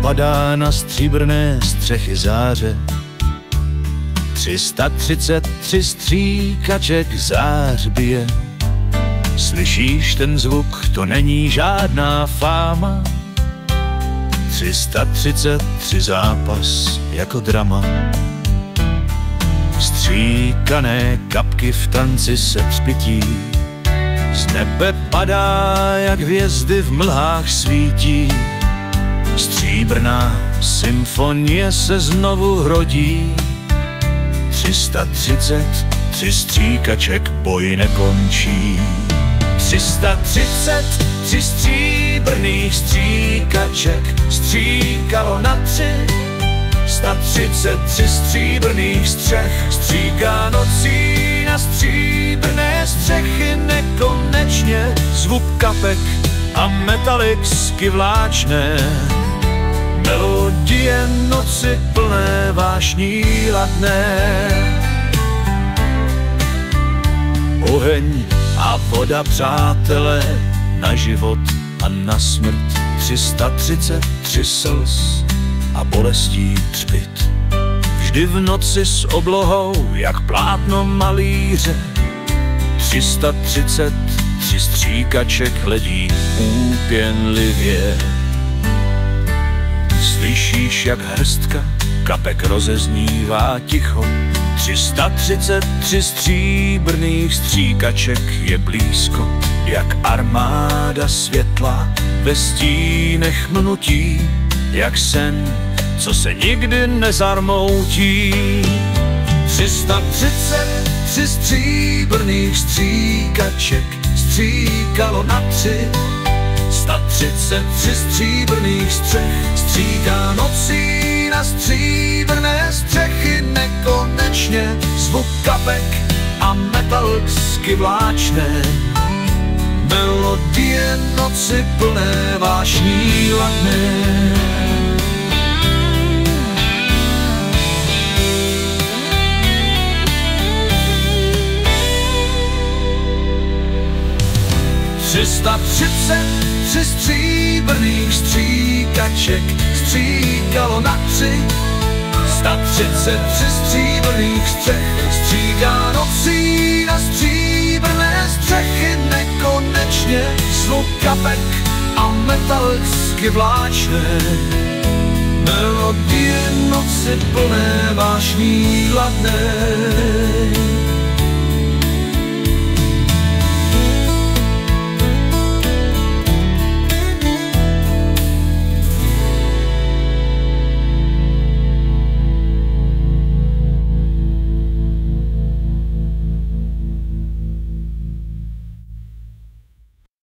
padá na stříbrné střechy záře. 333 stříkaček zář bije. Slyšíš ten zvuk, to není žádná fáma. 333 zápas jako drama. Stříkané kapky v tanci se třpití. Z nebe padá, jak hvězdy v mlhách svítí. Stříbrná symfonie se znovu rodí. 333 stříkaček boj nekončí. 333 stříbrných stříkaček stříkalo na 3. 133 stříbrných střech stříká nocí na stříbrné střechy nekonečně. Zvuk kapek a metalicky vláčné. Melodie noci plné vášní ladné. Oheň a voda, přátelé, na život a na smrt. 333 slz a bolestí třpyt. Vždy v noci s oblohou, jak plátno malíře. 333 stříkaček hledí úpěnlivě. Slyšíš, jak hrstka kapek rozeznívá ticho. 333 stříbrných stříkaček je blízko, jak armáda světla ve stínech mnutí, jak sen, co se nikdy nezarmoutí. 333 stříbrných stříkaček stříkalo na 3. 133 stříbrných střech stříká nocí na stříbrné střechy nekonečně. Zvuk kapek a metalsky vláčné. Melodie noci plné vášní ladné. Tři stříbrných stříkaček stříkalo na 3. 133 stříbrných střech stříká nocí na stříbrné střechy nekonečně. Zvuk kapek a metalsky vláčné. Melodie noci plné vášní ladné.